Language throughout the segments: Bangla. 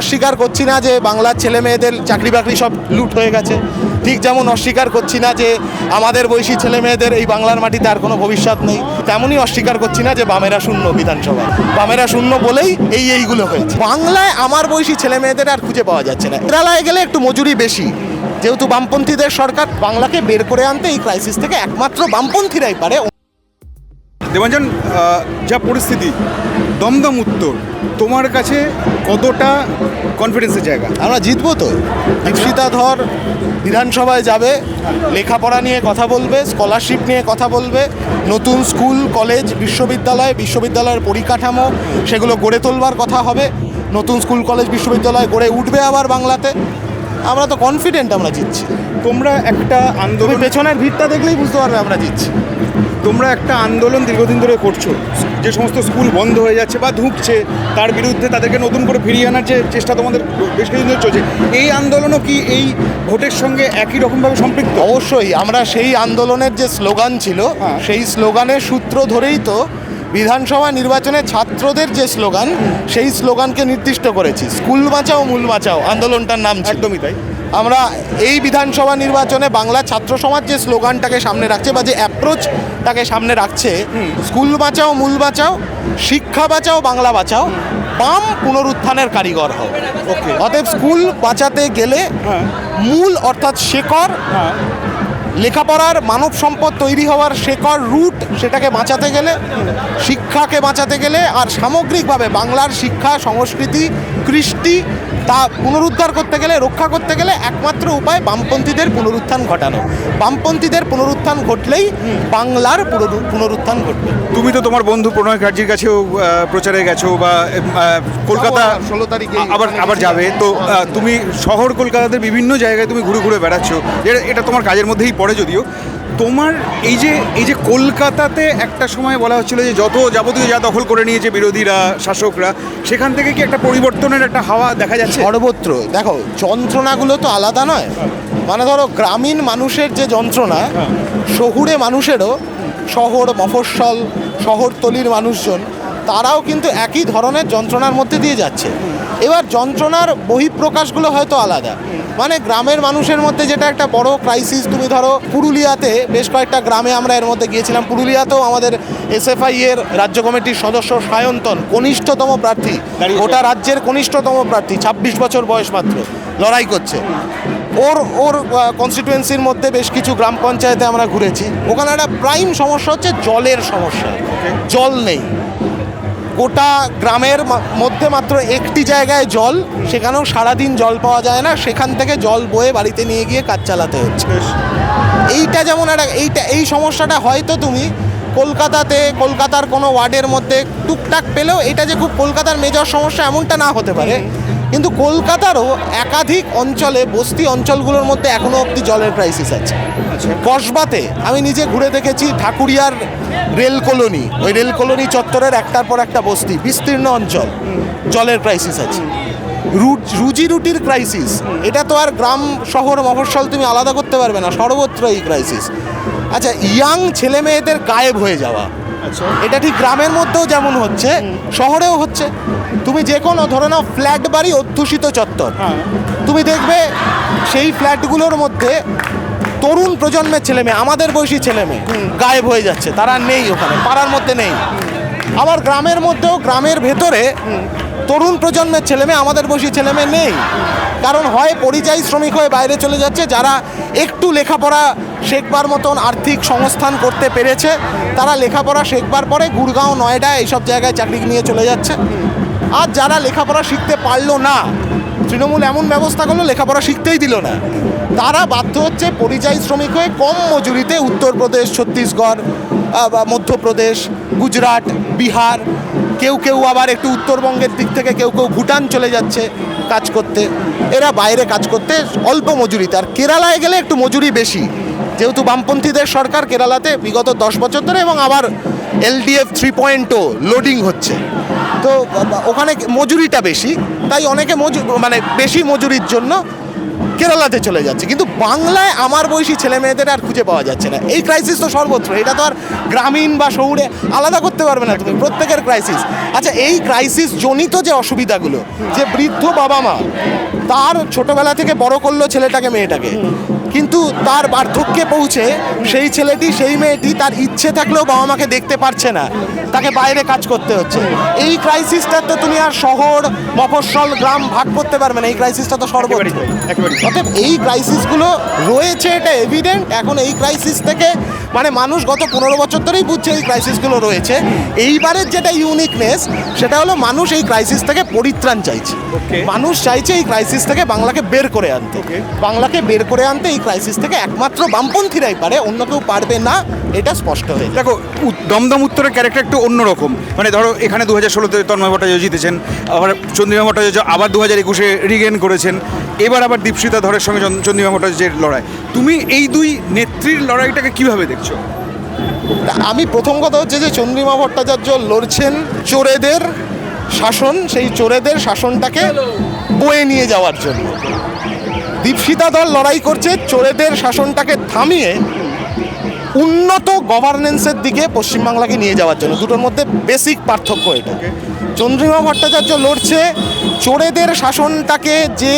অস্বীকার করছি না যে বাংলার ছেলে মেয়েদের চাকরি বাকরি সব লুট হয়ে গেছে, ঠিক যেমন অস্বীকার করছি না যে আমাদের বয়সী ছেলে মেয়েদের এই বাংলার মাটিতে আর কোনো ভবিষ্যৎ নেই, তেমনই অস্বীকার করছি না যে বামেরা শূন্য বিধানসভায়। বামেরা শূন্য বলেই এইগুলো হয়েছে। বাংলায় আমার বয়সী ছেলে মেয়েদের আর খুঁজে পাওয়া যাচ্ছে না। কেরালায় গেলে একটু মজুরি বেশি, যেহেতু বামপন্থীদের সরকার। বাংলাকে বের করে আনতে এই ক্রাইসিস থেকে একমাত্র বামপন্থীরাই পারে। দেবাঞ্জন, যা পরিস্থিতি, দমদম উত্তর তোমার কাছে কতটা কনফিডেন্সের জায়গা? আমরা জিতবো তো। দীপশিতা ধর বিধানসভায় যাবে, লেখাপড়া নিয়ে কথা বলবে, স্কলারশিপ নিয়ে কথা বলবে, নতুন স্কুল কলেজ বিশ্ববিদ্যালয়ের পরিকাঠামো সেগুলো গড়ে তোলবার কথা হবে। নতুন স্কুল কলেজ বিশ্ববিদ্যালয় গড়ে উঠবে আবার বাংলাতে। আমরা তো কনফিডেন্ট আমরা জিতছি। তোমরা একটা আন্দোলন, পেছনের ভিড়টা দেখলেই বুঝতে পারবে আমরা জিতছি। তোমরা একটা আন্দোলন দীর্ঘদিন ধরে করছো, যে সমস্ত স্কুল বন্ধ হয়ে যাচ্ছে বা ধুঁকছে তার বিরুদ্ধে তাদেরকে নতুন করে ফিরিয়ে আনার যে চেষ্টা তোমাদের বেশ কিছুদিন ধরে চলছে, এই আন্দোলনও কি এই ভোটের সঙ্গে একই রকমভাবে সম্পৃক্ত? অবশ্যই। আমরা সেই আন্দোলনের যে স্লোগান ছিল, সেই স্লোগানের সূত্র ধরেই তো বিধানসভা নির্বাচনে ছাত্রদের যে স্লোগান, সেই স্লোগানকে নির্দিষ্ট করেছি। স্কুল বাঁচাও মূল বাঁচাও আন্দোলনটার নাম ছিল। একদমই তাই। আমরা এই বিধানসভা নির্বাচনে বাংলা ছাত্র সমাজ যে স্লোগানটাকে সামনে রাখছে বা যে অ্যাপ্রোচটাকে সামনে রাখছে, স্কুল বাঁচাও মূল বাঁচাও, শিক্ষা বাঁচাও বাংলা বাঁচাও, বাম পুনরুত্থানের কারিগর হও। ওকে। অতএব স্কুল বাঁচাতে গেলে মূল অর্থাৎ শেকড়, লেখাপড়ার মানব সম্পদ তৈরি হওয়ার শেকড় রুট, সেটাকে বাঁচাতে গেলে, শিক্ষাকে বাঁচাতে গেলে, আর সামগ্রিকভাবে বাংলার শিক্ষা সংস্কৃতি কৃষ্টি তা পুনরুদ্ধার করতে গেলে, রক্ষা করতে গেলে একমাত্র উপায় বামপন্থীদের পুনরুত্থান ঘটানো। বামপন্থীদের পুনরুত্থান ঘটলেই বাংলার পুনরুত্থান ঘটবে। তুমি তো তোমার বন্ধু প্রণয় কার্জির কাছেও প্রচারে গেছো বা কলকাতা 16 তারিখে আবার যাবে তো। তুমি শহর কলকাতাতে বিভিন্ন জায়গায় তুমি ঘুরে ঘুরে বেড়াচ্ছ, এটা তোমার কাজের মধ্যেই পড়ে যদিও। তোমার এই যে কলকাতাতে একটা সময় বলা হচ্ছিল যে যত যাবতীয় যা দখল করে নিয়েছে বিরোধীরা শাসকরা, সেখান থেকে কি একটা পরিবর্তনের একটা হাওয়া দেখা যাচ্ছে? সর্বত্র দেখো, যন্ত্রণাগুলো তো আলাদা নয়। মানে ধরো গ্রামীণ মানুষের যে যন্ত্রণা, শহুরে মানুষেরও, শহর মফস্বল শহরতলির মানুষজন, তারাও কিন্তু একই ধরনের যন্ত্রণার মধ্যে দিয়ে যাচ্ছে। এবার যন্ত্রণার বহিঃপ্রকাশগুলো হয়তো আলাদা। মানে গ্রামের মানুষের মধ্যে যেটা একটা বড় ক্রাইসিস, তুমি ধরো পুরুলিয়াতে বেশ কয়েকটা গ্রামে আমরা এর মধ্যে গিয়েছিলাম। পুরুলিয়াতেও আমাদের এসএফআই এর রাজ্য কমিটির সদস্য সায়ন্তন কনিষ্ঠতম প্রার্থী, গোটা রাজ্যের কনিষ্ঠতম প্রার্থী, 26 বছর বয়স মাত্র, লড়াই করছে। ওর কনস্টিটুয়েন্সির মধ্যে বেশ কিছু গ্রাম পঞ্চায়েতে আমরা ঘুরেছি। ওখানে একটা প্রাইম সমস্যা হচ্ছে জলের সমস্যা। জল নেই। গোটা গ্রামের মধ্যে মাত্র একটি জায়গায় জল, সেখানেও সারাদিন জল পাওয়া যায় না, সেখান থেকে জল বয়ে বাড়িতে নিয়ে গিয়ে কাজ চালাতে হচ্ছে। এইটা যেমন এই সমস্যাটা হয়তো তুমি কলকাতার কোনো ওয়ার্ডের মধ্যে টুকটাক পেলেও, এটা যে খুব কলকাতার মেজর সমস্যা এমনটা না হতে পারে। কিন্তু কলকাতারও একাধিক অঞ্চলে, বস্তি অঞ্চলগুলোর মধ্যে এখনও অবধি জলের ক্রাইসিস আছে। কসবাতে আমি নিজে ঘুরে দেখেছি, ঠাকুরিয়ার রেল কলোনি, ওই রেল কলোনি চত্বরের একটার পর একটা বস্তি, বিস্তীর্ণ অঞ্চল, জলের ক্রাইসিস আছে। রুজি রুটির ক্রাইসিস, এটা তো আর গ্রাম শহর মফস্বল তুমি আলাদা করতে পারবে না, সর্বত্র এই ক্রাইসিস। আচ্ছা, ইয়াং ছেলে মেয়েদের গায়েব হয়ে যাওয়া, এটা ঠিক গ্রামের মধ্যেও যেমন হচ্ছে, শহরেও হচ্ছে। তুমি যে কোনো ধরে নাও ফ্ল্যাট বাড়ি, অধ্যুষিত চত্বর, তুমি দেখবে সেই ফ্ল্যাটগুলোর মধ্যে তরুণ প্রজন্মের ছেলে মেয়ে, আমাদের বয়সী ছেলে মেয়ে গায়েব হয়ে যাচ্ছে, তারা নেই ওখানে, পাড়ার মধ্যে নেই। আবার গ্রামের মধ্যেও, গ্রামের ভেতরে তরুণ প্রজন্মের ছেলে মেয়ে, আমাদের বয়সী ছেলে মেয়ে নেই। কারণ হয় পরিযায়ী শ্রমিক হয়ে বাইরে চলে যাচ্ছে, যারা একটু লেখাপড়া শেখবার মতন আর্থিক সংস্থান করতে পেরেছে, তারা লেখাপড়া শেখবার পরে গুড়গাঁও, নয়ডা এইসব জায়গায় চাকরি নিয়ে চলে যাচ্ছে। আর যারা লেখাপড়া শিখতে পারলো না, তৃণমূল এমন ব্যবস্থা করলো লেখাপড়া শিখতেই দিল না, তারা বাধ্য হচ্ছে পরিযায়ী শ্রমিক হয়ে কম মজুরিতে উত্তরপ্রদেশ, ছত্তিশগড়, মধ্যপ্রদেশ, গুজরাট, বিহার, কেউ আবার একটু উত্তরবঙ্গের দিক থেকে কেউ ভুটান চলে যাচ্ছে কাজ করতে। এরা বাইরে কাজ করতে অল্প মজুরিতে। আর কেরালায় গেলে একটু মজুরি বেশি, যেহেতু বামপন্থীদের সরকার কেরালাতে বিগত 10 বছর ধরে, এবং আবার LDF 3.0 লোডিং হচ্ছে, তো ওখানে মজুরিটা বেশি, তাই অনেকে বেশি মজুরির জন্য কেরালাতে চলে যাচ্ছে, কিন্তু বাংলায় আমার বয়সী ছেলে মেয়েদের আর খুঁজে পাওয়া যাচ্ছে না। এই ক্রাইসিস তো সর্বত্র, এটা তো আর গ্রামীণ বা শহুরে আলাদা করতে পারবে না তুমি, প্রত্যেকের ক্রাইসিস। আচ্ছা, এই ক্রাইসিস জনিত যে অসুবিধাগুলো, যে বৃদ্ধ বাবা মা তার ছোটবেলা থেকে বড় করলো ছেলেটাকে মেয়েটাকে, কিন্তু তার বার্ধক্যে পৌঁছে সেই ছেলেটি সেই মেয়েটি তার ইচ্ছে থাকলেও বাবা মাকে দেখতে পারছে না, তাকে বাইরে কাজ করতে হচ্ছে। এই ক্রাইসিসটা তো তুমি আর শহর মফস্বল গ্রাম ভাগ করতে পারবে না, এই ক্রাইসিসটা তো সর্বত্র। অতএব এই ক্রাইসিসগুলো রয়েছে, এটা এভিডেন্ট। এখন এই ক্রাইসিস থেকে মানে মানুষ গত 15 বছর ধরেই বুঝছে এই ক্রাইসিসগুলো রয়েছে। এইবারের যেটা ইউনিকনেস সেটা হলো মানুষ এই ক্রাইসিস থেকে পরিত্রাণ চাইছে। মানুষ চাইছে এই ক্রাইসিস থেকে বাংলাকে বের করে আনতে। বাংলাকে বের করে আনতে এই ক্রাইসিস থেকে একমাত্র বামপন্থীরাই পারে, অন্য কেউ পারবে না, এটা স্পষ্ট হয়ে যায়। দেখো, দমদম উত্তরের ক্যারেক্টার একটু অন্যরকম। মানে ধরো এখানে 2016-তে তন্ময় ভট্টাচার্য জিতেছেন, আবার চন্দ্রিমা ভট্টাচার্য আবার 2021-এ রিগেন করেছেন, এবার আবার দীপশিতা ধরের সঙ্গে চন্দ্রিমা ভট্টাচার্যের লড়াই। তুমি এই দুই নেত্রীর লড়াইটাকে কিভাবে দেখছো? আমি প্রথম কথা হচ্ছে যে চন্দ্রিমা ভট্টাচার্য লড়ছেন চোরেদের শাসন, সেই চোরেদের শাসনটাকে বয়ে নিয়ে যাওয়ার জন্য। দীপশিতা দল লড়াই করছে চোরেদের শাসনটাকে থামিয়ে উন্নত গভর্নেন্সের দিকে পশ্চিমবাংলাকে নিয়ে যাওয়ার জন্য। দুটোর মধ্যে বেসিক পার্থক্য এটা। চন্দ্রিমা ভট্টাচার্য লড়ছে চোরেদের শাসনটাকে, যে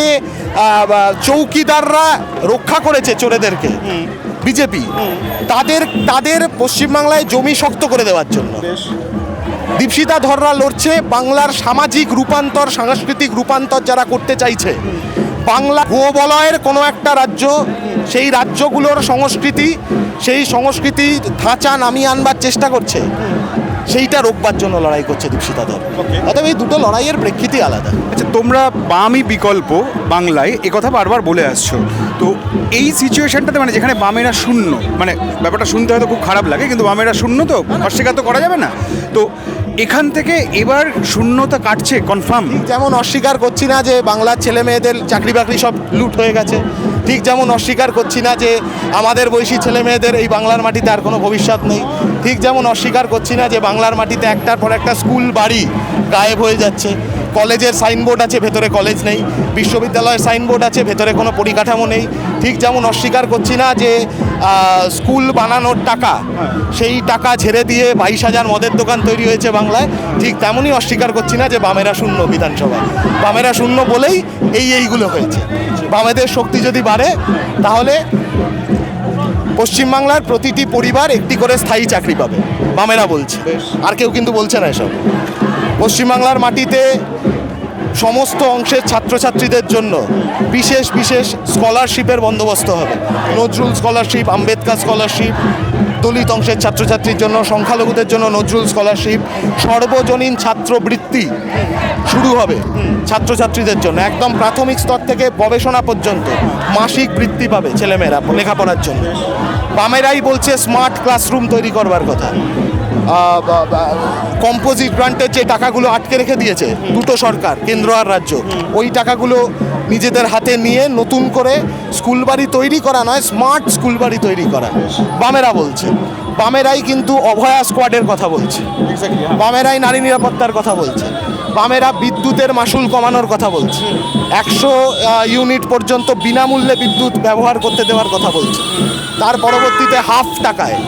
চৌকিদাররা রক্ষা করেছে চোরেদেরকে, বিজেপি, তাদের পশ্চিমবাংলায় জমি শক্ত করে দেওয়ার জন্য। দীপশিতা ধররা লড়ছে বাংলার সামাজিক রূপান্তর, সাংস্কৃতিক রূপান্তর যারা করতে চাইছে। বাংলা গোবলয়ের কোনো একটা রাজ্য, সেই রাজ্যগুলোর সংস্কৃতি, সেই সংস্কৃতির ধাঁচা নামিয়ে আনবার চেষ্টা করছে, সেইটা রোকবার জন্য লড়াই করছে দীপশিতা ধর। অতএব এই দুটো লড়াইয়ের প্রেক্ষিতই আলাদা। আচ্ছা, তোমরা বামই বিকল্প বাংলায় এ কথা বারবার বলে আসছো, তো এই সিচুয়েশনটাতে মানে যেখানে বামেরা শূন্য, মানে ব্যাপারটা শুনতে হয়তো খুব খারাপ লাগে, কিন্তু বামেরা শূন্য তো অস্বীকার তো করা যাবে না। তো এখান থেকে এবার শূন্যতা কাটছে কনফার্ম। যেমন অস্বীকার করছি না যে বাংলার ছেলে মেয়েদের চাকরি বাকরি সব লুট হয়ে গেছে, ঠিক যেমন অস্বীকার করছি না যে আমাদের বয়সী ছেলে মেয়েদের এই বাংলার মাটিতে আর কোনো ভবিষ্যৎ নেই, ঠিক যেমন অস্বীকার করছি না যে বাংলার মাটিতে একটার পর একটা স্কুল বাড়ি গায়েব হয়ে যাচ্ছে। কলেজের সাইনবোর্ড আছে, ভেতরে কলেজ নেই। বিশ্ববিদ্যালয়ের সাইনবোর্ড আছে, ভেতরে কোনো পরিকাঠামো নেই। ঠিক যেমন অস্বীকার করছি না যে স্কুল বানানোর টাকা, সেই টাকা ঝেড়ে দিয়ে 22,000 মদের দোকান তৈরি হয়েছে বাংলায়, ঠিক তেমনই অস্বীকার করছি না যে বামেরা শূন্য বিধানসভায়। বামেরা শূন্য বলেই এইগুলো হয়েছে। বামেদের শক্তি যদি বাড়ে তাহলে পশ্চিমবাংলার প্রতিটি পরিবার একটি করে স্থায়ী চাকরি পাবে, বামেরা বলছে, আর কেউ কিন্তু বলছে না এসব। পশ্চিমবাংলার মাটিতে সমস্ত অংশের ছাত্রছাত্রীদের জন্য বিশেষ বিশেষ স্কলারশিপের বন্দোবস্ত হবে। নজরুল স্কলারশিপ, আম্বেদকর স্কলারশিপ, দলিত অংশের ছাত্রছাত্রীর জন্য, সংখ্যালঘুদের জন্য নজরুল স্কলারশিপ, সর্বজনীন ছাত্রবৃত্তি শুরু হবে ছাত্রছাত্রীদের জন্য। একদম প্রাথমিক স্তর থেকে গবেষণা পর্যন্ত মাসিক বৃত্তি পাবে ছেলেমেয়েরা লেখাপড়ার জন্য। বামেরাই বলছে স্মার্ট ক্লাসরুম তৈরি করবার কথা। কম্পোজিট গ্রান্টের যে টাকাগুলো আটকে রেখে দিয়েছে দুটো সরকার, কেন্দ্র আর রাজ্য, ওই টাকাগুলো নিজেদের হাতে নিয়ে নতুন করে স্কুল বাড়ি তৈরি করা নয়, স্মার্ট স্কুল বাড়ি তৈরি করা বামেরা বলছে। বামেরাই কিন্তু অভয়া স্কোয়াডের কথা বলছে, বামেরাই নারী নিরাপত্তার কথা বলছে, বামেরা বিদ্যুতের মাসুল কমানোর কথা বলছে, 100 ইউনিট পর্যন্ত বিনামূল্যে বিদ্যুৎ ব্যবহার করতে দেওয়ার কথা বলছে, তার পরবর্তীতে হাফ টাকায়।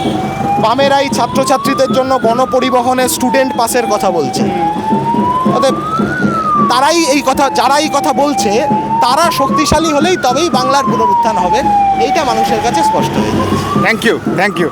বামেরাই ছাত্রছাত্রীদের জন্য গণপরিবহনে স্টুডেন্ট পাসের কথা বলছে। অতএব তারাই এই কথা, যারা এই কথা বলছে তারা শক্তিশালী হলেই তবেই বাংলার পুনরুত্থান হবে, এইটা মানুষের কাছে স্পষ্ট হয়ে যাচ্ছে। Thank you.